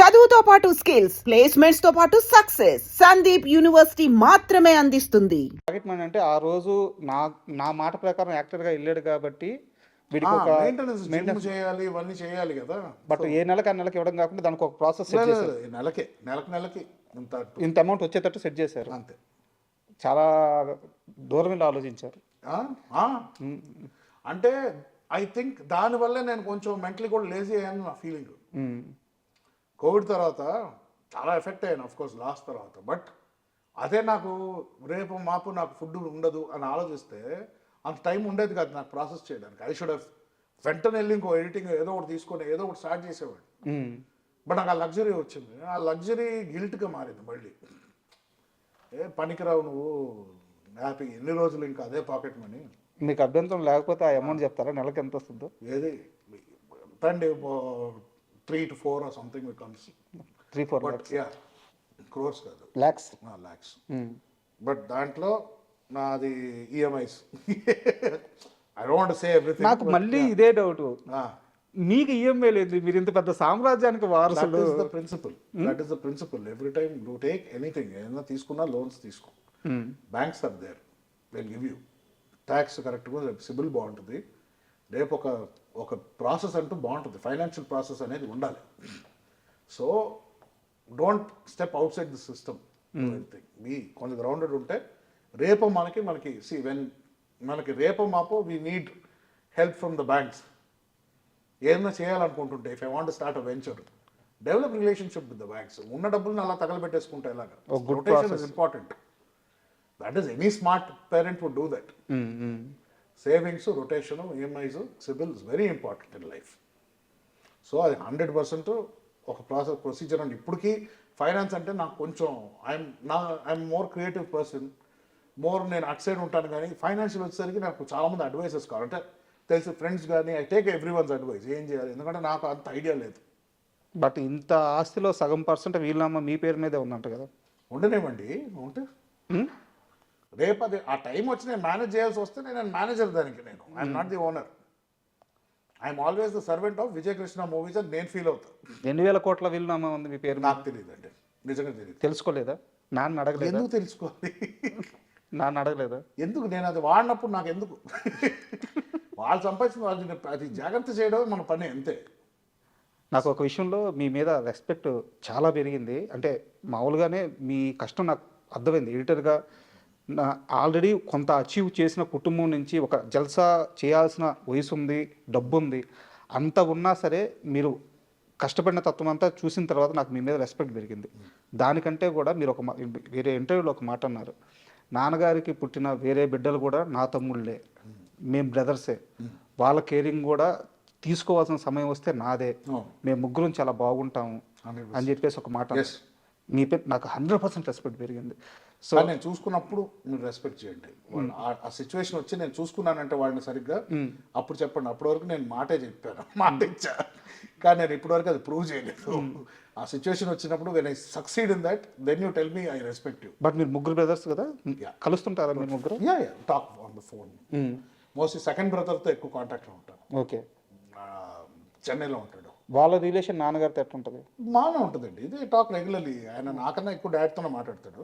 చదువుతో పాటు skills, placements తో పాటు సక్సెస్ సందీప్ యూనివర్సిటీ మాత్రమే అందిస్తుంది. పాకెట్ మనీ అంటే ఆ రోజు నా నా మాట ప్రకారం యాక్టర్గా వెళ్ళాడు కాబట్టి వీడికి ఒక మెయింటెనెన్స్ చేయాలి, ఇవన్నీ చేయాలి కదా. బట్ ఏ నెలకి ఆ నెలకి ఇవ్వడం కాకుండా దానికి ఒక ప్రాసెస్ సెట్ చేశారు. నెలకి ఇంత అమౌంట్ వచ్చేటట్టు సెట్ చేశారు. అంతే. చాలా దూరం వెళ్ళి ఆలోచించారు. అంటే ఐ థింక్ దానివల్లే నేను కొంచెం మెంటలీ కూడా లేజీ అయ్యాను నా ఫీలింగ్. కోవిడ్ తర్వాత చాలా ఎఫెక్ట్ అయ్యాను ఆఫ్ కోర్స్ లాస్ట్ తర్వాత. బట్ అదే నాకు రేపు మాపు నాకు ఫుడ్ ఉండదు అని ఆలోచిస్తే అంత టైం ఉండేది కాదు నాకు ప్రాసెస్ చేయడానికి. ఐ షుడ్ హ్యావ్ వెంటనే వెళ్ళి ఇంకో ఎడిటింగ్ ఏదో ఒకటి తీసుకొని ఏదో ఒకటి స్టార్ట్ చేసేవాడు. బట్ నాకు ఆ లగ్జరీ వచ్చింది. ఆ లగ్జరీ గిల్ట్గా మారింది మళ్ళీ. పనికిరావు నువ్వు, హ్యాపీ ఎన్ని రోజులు ఇంకా అదే పాకెట్ మనీ. మీకు అభ్యంతరం లేకపోతే ఆ అమౌంట్ చెప్తారా నెలకి ఎంత వస్తుందో? ఏది తండి 3 to 4 or something becomes 3-4 lakhs. Yeah, crores కాదు, lakhs. బట్ దాంట్లో నాది EMIs. I don't want to say everything. నాకు మళ్ళీ ఇదే డౌట్, మీకు ఈఎంఐ లేదు, మీరు ఇంత పెద్ద సామ్రాజ్యానికి వారసులు. That is the principal. Every time you take anything, ఏదైనా తీసుకున్నా లోన్స్ తీసుకో, banks are there, will give you. Tax కరెక్ట్గా సిబిల్ బాగుంటుంది, రేపు ఒక ప్రాసెస్ అంటూ బాగుంటుంది. ఫైనాన్షియల్ ప్రాసెస్ అనేది ఉండాలి. So don't step outside the system. మీ కొంచెం గ్రౌండెడ్ ఉంటే రేపు మనకి మనకి రేపు మాపో we need help from the banks. ఏదైనా చేయాలనుకుంటుంటే if I want to start a venture, develop relationship with the banks. ఉన్న డబ్బులను అలా తగలబెట్టేసుకుంటే ఎలాగా? Rotation is important. That is any smart parent would do that. Savings, rotation, EMIs, CIBIL is very important in life. So అది 100% ఒక procedure అండి. ఇప్పటికీ finance అంటే నాకు కొంచెం ఐఎమ్ మోర్ క్రియేటివ్ పర్సన్, నేను అట్ సైడ్ ఉంటాను. కానీ ఫైనాన్షియల్ వచ్చేసరికి నాకు చాలామంది అడ్వైసెస్ కావాలంటే తెలిసి ఫ్రెండ్స్ కానీ I take every once advice ఏం చేయాలి, ఎందుకంటే నాకు అంత ఐడియా లేదు. బట్ ఇంత ఆస్తిలో సగం పర్సెంట్ వీళ్ళమ్మ మీ పేరు మీదే ఉందంట కదా? ఉండనేమండి, ఉంటే రేపు అది ఆ టైం వచ్చి నేను మేనేజ్ చేయాల్సి వస్తే నేను మేనేజర్ దానికి. I'm not the owner, I'm always the servant of Vijay Krishna movies అని నేను ఫీల్ అవుతాను. 2,000 కోట్ల వీళ్ళమ్మ ఉంది మీ పేరు? నాకు తెలియదు అండి, నిజంగా తెలియదు. తెలుసుకోలేదా? నాన్న అడగలేదు. ఎందుకు తెలుసుకోవాలి? నాన్న అడగలేదా? ఎందుకు? నేను అది వాడినప్పుడు నాకు ఎందుకు? వాళ్ళు సంపాదించిన వాళ్ళు అది జాగ్రత్త చేయడం మన పని, అంతే. నాకు ఒక విషయంలో మీ మీద రెస్పెక్ట్ చాలా పెరిగింది. అంటే మామూలుగానే మీ కష్టం నాకు అర్థమైంది. ఎడిటర్గా ఆల్రెడీ కొంత అచీవ్ చేసిన కుటుంబం నుంచి ఒక జల్సా చేయాల్సిన వయసు ఉంది, డబ్బు ఉంది, అంత ఉన్నా సరే మీరు కష్టపడిన తత్వం అంతా చూసిన తర్వాత నాకు మీ మీద రెస్పెక్ట్ పెరిగింది. దానికంటే కూడా మీరు వేరే ఇంటర్వ్యూలో ఒక మాట అన్నారు, నాన్నగారికి పుట్టిన వేరే బిడ్డలు కూడా నా తమ్ముళ్ళే, మేము బ్రదర్సే, వాళ్ళ కేరింగ్ కూడా తీసుకోవాల్సిన సమయం వస్తే నాదే, మేము ముగ్గురం చాలా బాగుంటాము అని చెప్పేసి ఒక మాట. మీ పేరు నాకు 100% రెస్పెక్ట్ పెరిగింది. సో నేను చూసుకున్నప్పుడు మీరు రెస్పెక్ట్ చేయండి. ఆ సిచ్యువేషన్ వచ్చి నేను చూసుకున్నానంటే వాళ్ళని సరిగ్గా అప్పుడు చెప్పండి. అప్పటి వరకు నేను మాటే చెప్పాను, మాట ఇచ్చా, కానీ నేను ఇప్పటివరకు అది ప్రూవ్ చేయలేదు. ఆ సిచ్యువేషన్ వచ్చినప్పుడు when I succeed in that, then you tell me I respect you. But మీరు ముగ్గురు బ్రదర్స్ కదా, కలుస్తుంటారా మీరు ముగ్గురు? Talk on the phone. Mostly second బ్రదర్తో ఎక్కువ కాంటాక్ట్లో ఉంటాను. ఓకే. చెన్నైలో ఉంటాడు. వాళ్ళ రిలేషన్ నాన్నగారితో ఎట్లుంటుంది? బాగానే ఉంటుందండి. ఇది టాక్ రెగ్యులర్లీ. ఆయన నాకన్నా ఎక్కువ డాడ్తోనే మాట్లాడతాడు.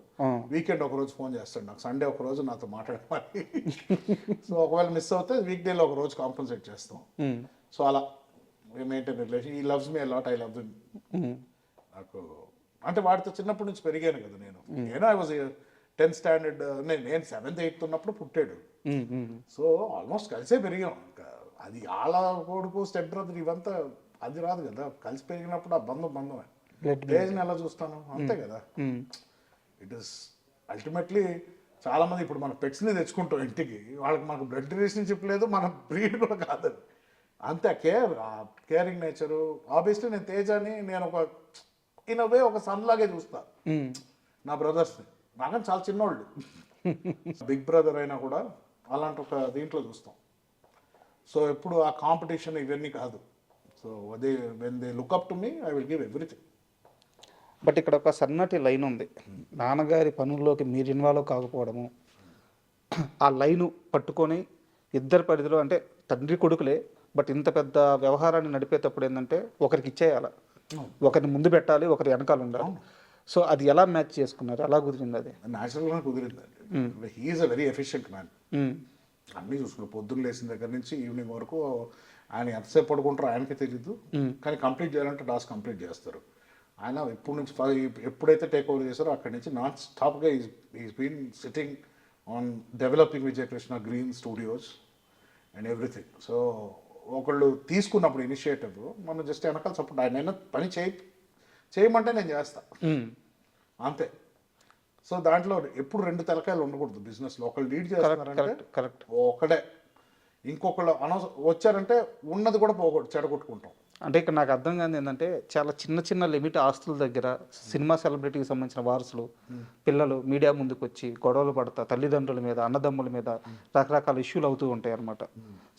వీకెండ్ ఒకరోజు ఫోన్ చేస్తాడు నాకు, సండే ఒకరోజు నాతో మాట్లాడమని. సో ఒకవేళ మిస్ అవుతే వీక్ డేలో ఒక రోజు కాంపన్సేట్ చేస్తాం. సో అలా మెయింటైన్ రిలేషన్. ఈ loves me a lot, I love him. నాకు అంటే వాడితో చిన్నప్పటి నుంచి పెరిగాను కదా నేను. ఐ వాజ్ 10th స్టాండర్డ్, నేను 7th 8th ఉన్నప్పుడు పుట్టాడు. సో ఆల్మోస్ట్ కలిసే పెరిగాం. అది ఆళ్ళ కొడుకు, స్టెప్ బ్రదర్ ఇవంతా అది రాదు కదా. కలిసి పెరిగినప్పుడు ఆ బంధమే. ఏజ్ని ఎలా చూస్తాను, అంతే కదా. ఇట్ ఈస్ అల్టిమేట్లీ చాలా మంది ఇప్పుడు మన పెట్స్ని తెచ్చుకుంటాం ఇంటికి, వాళ్ళకి మనకు బ్లడ్ రిలేషన్షిప్ లేదు, మన బ్రీడ్ కూడా కాదు. అంతే కేరింగ్ నేచరు. ఆబ్వియస్లీ నేను తేజాని నేను ఇన్ వే ఒక సన్ లాగే చూస్తా నా బ్రదర్స్ని. నాకని చాలా చిన్నోళ్ళు, బిగ్ బ్రదర్ అయినా కూడా అలాంటి ఒక దీంట్లో చూస్తాం. సో ఎప్పుడు ఆ కాంపిటీషన్ ఇవన్నీ కాదు. So when they look up to me, I will give everything. But ఇక్కడ ఒక సన్నటి లైన్ ఉంది. నాన్నగారి పనుల్లోకి మీరు ఇన్వాల్వ్ కాకపోవడము, ఆ లైను పట్టుకొని ఇద్దరు పరిధిలో, అంటే తండ్రి కొడుకులే, బట్ ఇంత పెద్ద వ్యవహారాన్ని నడిపేటప్పుడు ఏంటంటే ఒకరికి ఇచ్చేయాలి. ఒకరిని ముందు పెట్టాలి, ఒకరి వెనకాల ఉండాలి. సో అది ఎలా మ్యాచ్ చేసుకున్నారు, ఎలా కుదిరింది అది? న్యాచురల్గా కుదిరిందండి. He is a very efficient man. అన్నీ చూసుకున్నాం, పొద్దున్న లేచిన దగ్గర నుంచి ఈవినింగ్ వరకు. ఆయన ఎంతసేపు పడుకుంటారో ఆయనకే తెలీదు, కానీ కంప్లీట్ చేయాలంటే టాస్క్ కంప్లీట్ చేస్తారు. ఆయన ఎప్పుడైతే టేక్ ఓవర్ చేశారో అక్కడి నుంచి నాన్ స్టాప్గా is been sitting on developing Vijayakrishna Green Studios and everything. So ఒకళ్ళు తీసుకున్నప్పుడు ఇనిషియేటివ్ మనం జస్ట్ వెనకాల సపోర్ట్. ఆయన పని చేయమంటే నేను చేస్తా అంతే. సో దాంట్లో ఎప్పుడు రెండు తలకాయలు ఉండకూడదు బిజినెస్లో. ఒకళ్ళు లీడ్ చేస్తున్నారంటే కరెక్ట్, ఒకడే, ఇంకొకళ్ళు వచ్చారంటే ఉన్నది కూడా చెడగొట్టుకుంటాం. అంటే ఇక్కడ నాకు అర్థం కాదు ఏంటంటే, చాలా చిన్న చిన్న లిమిట్ ఆస్తుల దగ్గర సినిమా సెలబ్రిటీకి సంబంధించిన వారసులు పిల్లలు మీడియా ముందుకు వచ్చి గొడవలు పడతా, తల్లిదండ్రుల మీద, అన్నదమ్ముల మీద రకరకాల ఇష్యూలు అవుతూ ఉంటాయి అన్నమాట.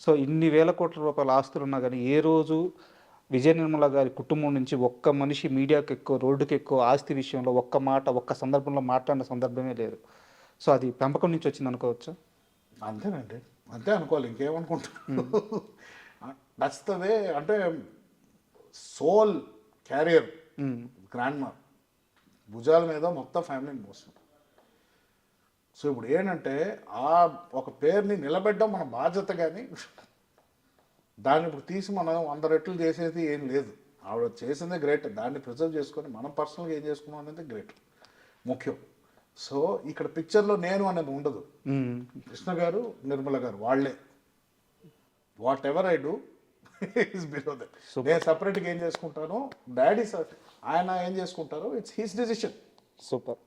సో ఇన్ని వేల కోట్ల రూపాయల ఆస్తులు ఉన్నా కానీ ఏ రోజు విజయ నిర్మల గారి కుటుంబం నుంచి ఒక్క మనిషి మీడియాకి ఎక్కువ, రోడ్డుకి ఎక్కువ, ఆస్తి విషయంలో ఒక్క మాట, ఒక్క సందర్భంలో మాట్లాడిన సందర్భమే లేదు. సో అది పెంపకం నుంచి వచ్చింది అనుకోవచ్చు. అంతేనండి, అంతే అనుకోవాలి, ఇంకేమనుకుంటాను. నచ్చుతుంది అంటే సోల్ క్యారియర్ గ్రాండ్ మా భుజాల మీద మొత్తం ఫ్యామిలీని మోస్తుంది. సో ఇప్పుడు ఏంటంటే ఆ ఒక పేరుని నిలబెట్టడం మన బాధ్యత, కానీ దాన్ని ఇప్పుడు తీసి మనం 100 రెట్లు చేసేది ఏం లేదు. ఆవిడ చేసిందే గ్రేట్, దాన్ని ప్రిజర్వ్ చేసుకొని మనం పర్సనల్గా ఏం చేసుకున్నాం అనేది గ్రేట్ ముఖ్యం. సో ఇక్కడ పిక్చర్లో నేను అనేది ఉండదు. కృష్ణ గారు, నిర్మల గారు వాళ్ళే. What ever I do is below that. నేను సపరేట్గా ఏం చేసుకుంటాను, డాడీ ఆయన ఏం చేసుకుంటారో ఇట్స్ హిస్ డెసిషన్. సూపర్.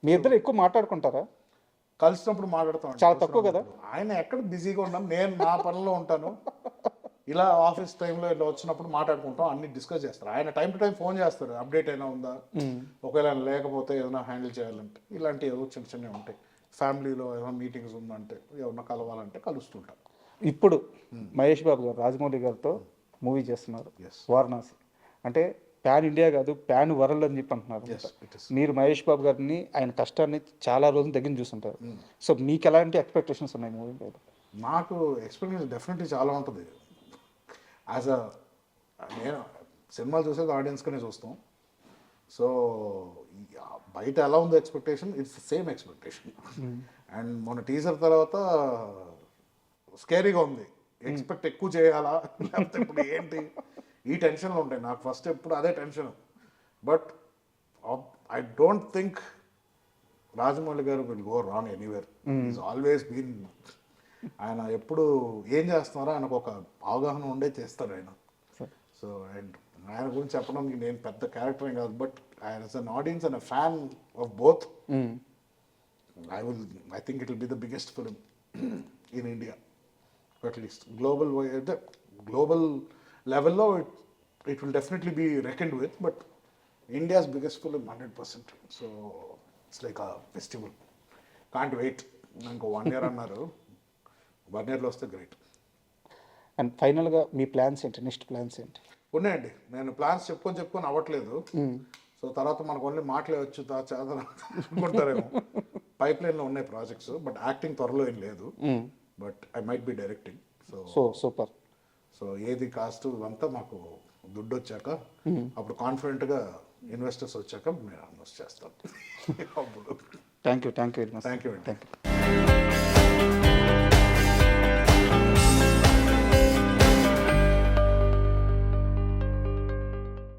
మీ ఇద్దరు ఎక్కువ మాట్లాడుకుంటారా? కలిసినప్పుడు మాట్లాడతాం, చాలా తక్కువ కదా. ఆయన ఎక్కడ బిజీగా ఉన్నాం, నేను నా పనిలో ఉంటాను. ఇలా ఆఫీస్ టైంలో ఇలా వచ్చినప్పుడు మాట్లాడుకుంటాం, అన్ని డిస్కస్ చేస్తారు. ఆయన టైం టు టైం ఫోన్ చేస్తారు, అప్డేట్ అయినా ఉందా, ఒకవేళ లేకపోతే ఏదైనా హ్యాండిల్ చేయాలంటే, ఇలాంటి ఏదో చిన్న చిన్నవి ఉంటాయి. ఫ్యామిలీలో ఏమైనా మీటింగ్స్ ఉందంటే, ఎవరన్నా కలవాలంటే కలుస్తుంటాం. ఇప్పుడు మహేష్ బాబు గారు రాజమౌళి గారితో మూవీ చేస్తున్నారు, వారణాసి. అంటే ప్యాన్ ఇండియా కాదు, ప్యాన్ వరల్డ్ అని చెప్పి అంటున్నారు. మీరు మహేష్ బాబు గారిని, ఆయన కష్టాన్ని చాలా రోజులు దగ్గర చూస్తుంటారు. సో మీకు ఎలాంటి ఎక్స్పెక్టేషన్స్ ఉన్నాయి మూవీ మీద? నాకు ఎక్స్పీరియన్స్ డెఫినెట్లీ చాలా ఉంటుంది. నేను సినిమాలు చూసేది ఆడియన్స్గానే చూస్తాం. సో బయట ఎలా ఉందో expectation, it's same expectation. And మన టీజర్ తర్వాత స్కేరీగా ఉంది, ఎక్స్పెక్ట్ ఎక్కువ చేయాలా లేకపోతే ఇప్పుడు ఏంటి, ఈ టెన్షన్లో ఉంటాయి నాకు. ఫస్ట్ ఎప్పుడు అదే tension. But I don't think Rajamouli garu will go wrong anywhere. Is always been, ఆయన ఎప్పుడు ఏం చేస్తున్నారో ఆయనకు ఒక అవగాహన ఉండే చేస్తారు ఆయన. సో అండ్ ఆయన గురించి చెప్పడానికి నేను పెద్ద క్యారెక్టర్ ఏం కాదు, బట్ ఆయన అన్ audience and fan of both. I think it will be the biggest film in India, at least global లెవెల్లో it will definitely be reckoned with, but India's biggest film 100%. So it's like a festival, can't wait. ఇంకో 1 year అన్నారు, 1 yearలో వస్తే great. And ఫైనల్గా మీ plans ఏంటి, next plans ఏంటి? ఉన్నాయండి, నేను plans చెప్పుకొని అవ్వట్లేదు. సో తర్వాత మనకు ఓన్లీ మాటలే వచ్చు అనుకుంటారేమో. పైప్ లైన్లో ఉన్నాయి ప్రాజెక్ట్స్, బట్ యాక్టింగ్ త్వరలో ఏం లేదు. But I might be directing. So super. So ఏది కాస్ట్ ఇవంతా మాకు దుడ్డు వచ్చాక, అప్పుడు కాన్ఫిడెంట్గా ఇన్వెస్టర్స్ వచ్చాక నేను ఇన్వెస్ట్ చేస్తాను. Thank you very much. Thank you.